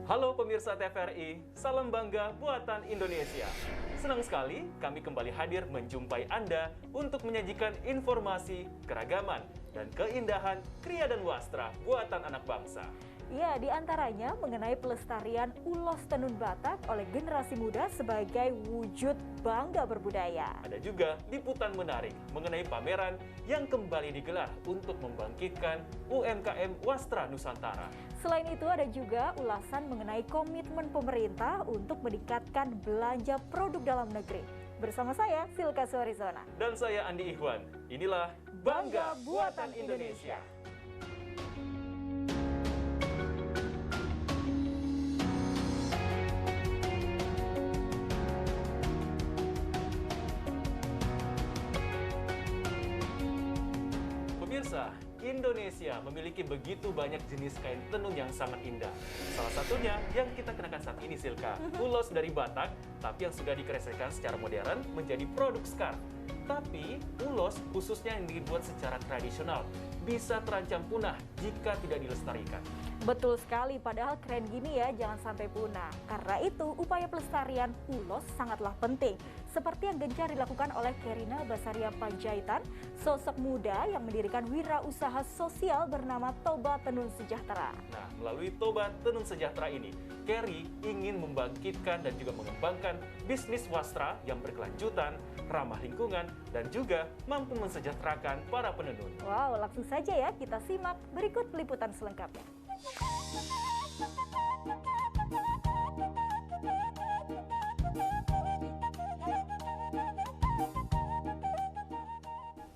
Halo pemirsa TVRI, salam bangga buatan Indonesia. Senang sekali kami kembali hadir menjumpai Anda untuk menyajikan informasi, keragaman, dan keindahan kriya dan wastra buatan anak bangsa. Ya, di antaranya mengenai pelestarian ulos tenun Batak oleh generasi muda sebagai wujud bangga berbudaya. Ada juga liputan menarik mengenai pameran yang kembali digelar untuk membangkitkan UMKM Wastra Nusantara. Selain itu ada juga ulasan mengenai komitmen pemerintah untuk meningkatkan belanja produk dalam negeri. Bersama saya, Silka Suarizona. Dan saya Andi Ihwan. Inilah Bangga Buatan Indonesia. Pemirsa, Indonesia memiliki begitu banyak jenis kain tenun yang sangat indah. Salah satunya yang kita kenakan saat ini, Silka, ulos dari Batak, tapi yang sudah dikreasikan secara modern menjadi produk scarf. Tapi ulos khususnya yang dibuat secara tradisional bisa terancam punah jika tidak dilestarikan. Betul sekali, padahal keren gini ya, jangan sampai punah. Karena itu, upaya pelestarian ulos sangatlah penting. Seperti yang gencar dilakukan oleh Kerina Basaria Panjaitan, sosok muda yang mendirikan wirausaha sosial bernama Toba Tenun Sejahtera. Nah, melalui Toba Tenun Sejahtera ini, Keri ingin membangkitkan dan juga mengembangkan bisnis wastra yang berkelanjutan, ramah lingkungan, dan juga mampu mensejahterakan para penenun. Wow, langsung saja ya kita simak berikut liputan selengkapnya.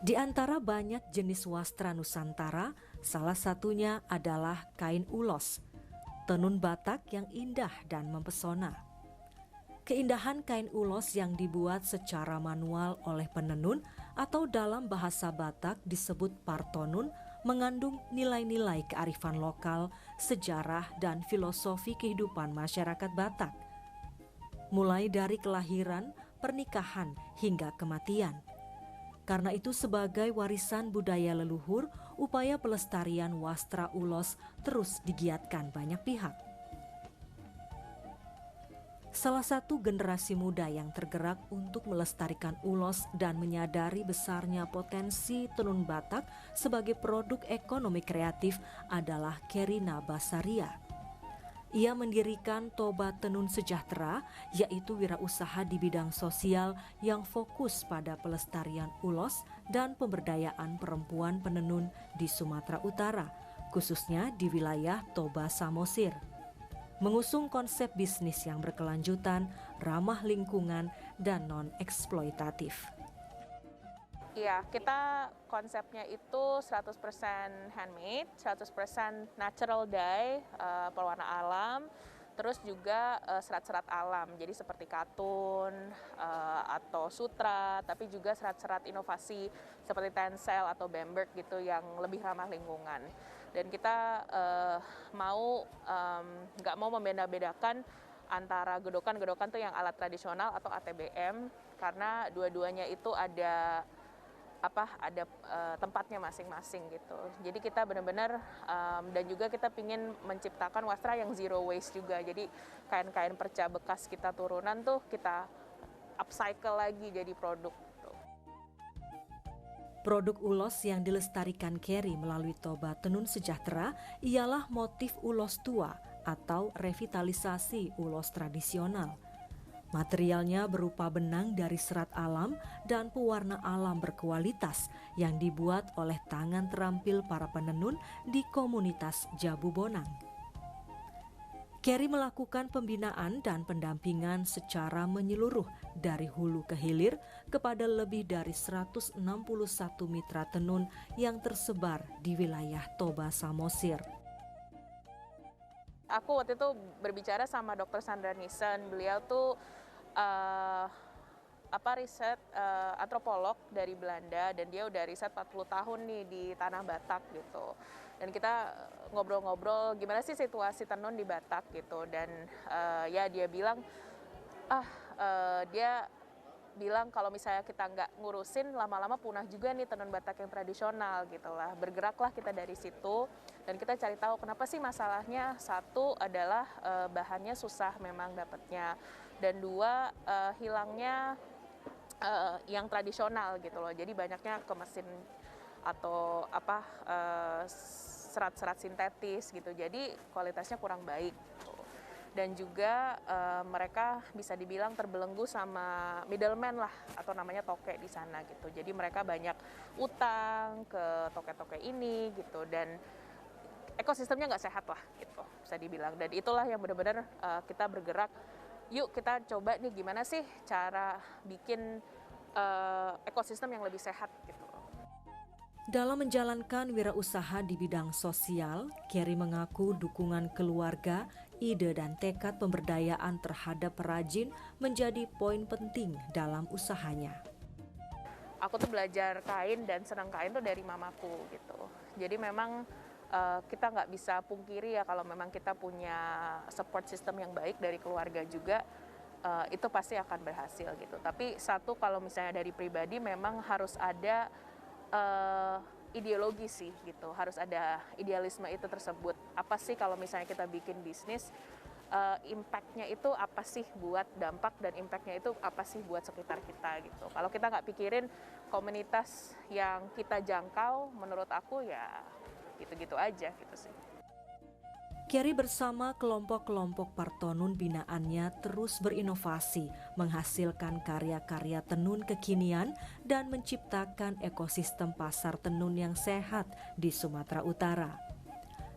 Di antara banyak jenis wastra Nusantara, salah satunya adalah kain ulos, tenun Batak yang indah dan mempesona. Keindahan kain ulos yang dibuat secara manual oleh penenun atau dalam bahasa Batak disebut partonun mengandung nilai-nilai kearifan lokal, sejarah, dan filosofi kehidupan masyarakat Batak. Mulai dari kelahiran, pernikahan, hingga kematian. Karena itu sebagai warisan budaya leluhur, upaya pelestarian wastra ulos terus digiatkan banyak pihak. Salah satu generasi muda yang tergerak untuk melestarikan ulos dan menyadari besarnya potensi tenun Batak sebagai produk ekonomi kreatif adalah Kerina Basaria. Ia mendirikan Toba Tenun Sejahtera, yaitu wirausaha di bidang sosial yang fokus pada pelestarian ulos dan pemberdayaan perempuan penenun di Sumatera Utara, khususnya di wilayah Toba Samosir. Mengusung konsep bisnis yang berkelanjutan, ramah lingkungan, dan non-eksploitatif. Iya, kita konsepnya itu 100% handmade, 100% natural dye, pewarna alam, terus juga serat-serat alam, jadi seperti katun atau sutra, tapi juga serat-serat inovasi seperti tencel atau bamberg gitu yang lebih ramah lingkungan. Dan kita nggak mau membeda-bedakan antara gedokan-gedokan tuh yang alat tradisional atau ATBM, karena dua-duanya itu ada tempatnya masing-masing gitu. Jadi kita benar-benar dan juga kita ingin menciptakan wastra yang zero waste juga. Jadi kain-kain perca bekas kita turunan tuh kita upcycle lagi jadi produk. Produk ulos yang dilestarikan Keri melalui Toba Tenun Sejahtera ialah motif ulos tua atau revitalisasi ulos tradisional. Materialnya berupa benang dari serat alam dan pewarna alam berkualitas yang dibuat oleh tangan terampil para penenun di komunitas Jabu Bonang. Keri melakukan pembinaan dan pendampingan secara menyeluruh dari hulu ke hilir kepada lebih dari 161 mitra tenun yang tersebar di wilayah Toba Samosir. Aku waktu itu berbicara sama Dr. Sandra Nissen, beliau tuh riset antropolog dari Belanda, dan dia udah riset 40 tahun nih di tanah Batak gitu. Dan kita ngobrol-ngobrol gimana sih situasi tenun di Batak gitu, dan ya dia bilang dia bilang kalau misalnya kita nggak ngurusin, lama-lama punah juga nih tenun batak yang tradisional gitu lah. Bergeraklah kita dari situ dan kita cari tahu kenapa sih masalahnya. Satu adalah bahannya susah memang dapatnya, dan dua hilangnya yang tradisional gitu loh. Jadi banyaknya ke mesin atau serat-serat sintetis gitu. Jadi kualitasnya kurang baik. Dan juga mereka bisa dibilang terbelenggu sama middleman lah, atau namanya toke di sana gitu. Jadi mereka banyak utang ke toke-toke ini gitu, dan ekosistemnya nggak sehat lah gitu bisa dibilang. Dan itulah yang benar-benar kita bergerak, yuk kita coba nih gimana sih cara bikin ekosistem yang lebih sehat gitu. Dalam menjalankan wirausaha di bidang sosial, Kerry mengaku dukungan keluarga, ide dan tekad pemberdayaan terhadap perajin menjadi poin penting dalam usahanya. Aku tuh belajar kain dan senang kain tuh dari mamaku gitu. Jadi memang kita nggak bisa pungkiri ya kalau memang kita punya support system yang baik dari keluarga juga, itu pasti akan berhasil gitu. Tapi satu, kalau misalnya dari pribadi memang harus ada ideologi sih gitu, harus ada idealisme itu tersebut. Apa sih kalau misalnya kita bikin bisnis, impact-nya itu apa sih buat dampak, dan impact-nya itu apa sih buat sekitar kita gitu. Kalau kita nggak pikirin komunitas yang kita jangkau, menurut aku ya gitu-gitu aja gitu sih. Kerry bersama kelompok-kelompok partonun binaannya terus berinovasi, menghasilkan karya-karya tenun kekinian dan menciptakan ekosistem pasar tenun yang sehat di Sumatera Utara.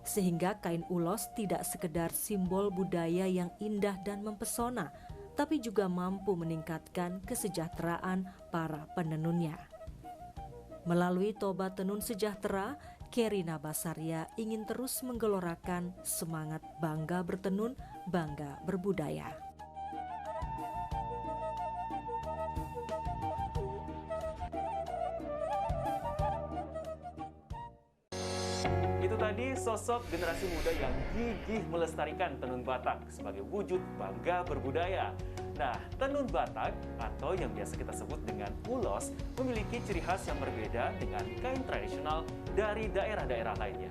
Sehingga kain ulos tidak sekedar simbol budaya yang indah dan mempesona, tapi juga mampu meningkatkan kesejahteraan para penenunnya. Melalui Toba Tenun Sejahtera, Kerry Nabasaria ingin terus menggelorakan semangat bangga bertenun, bangga berbudaya. Itu tadi sosok generasi muda yang gigih melestarikan tenun Batak sebagai wujud bangga berbudaya. Nah, tenun Batak atau yang biasa kita sebut dengan ulos memiliki ciri khas yang berbeda dengan kain tradisional dari daerah-daerah lainnya.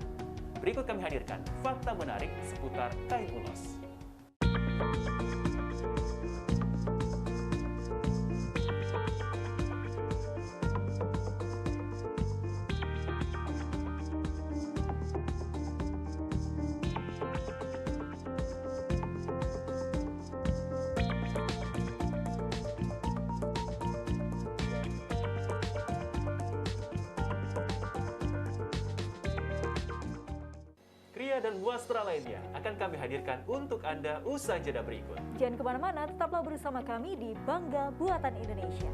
Berikut kami hadirkan fakta menarik seputar kain ulos. Kria dan wastra lainnya akan kami hadirkan untuk Anda usai jeda berikut. Jangan kemana-mana, tetaplah bersama kami di Bangga Buatan Indonesia.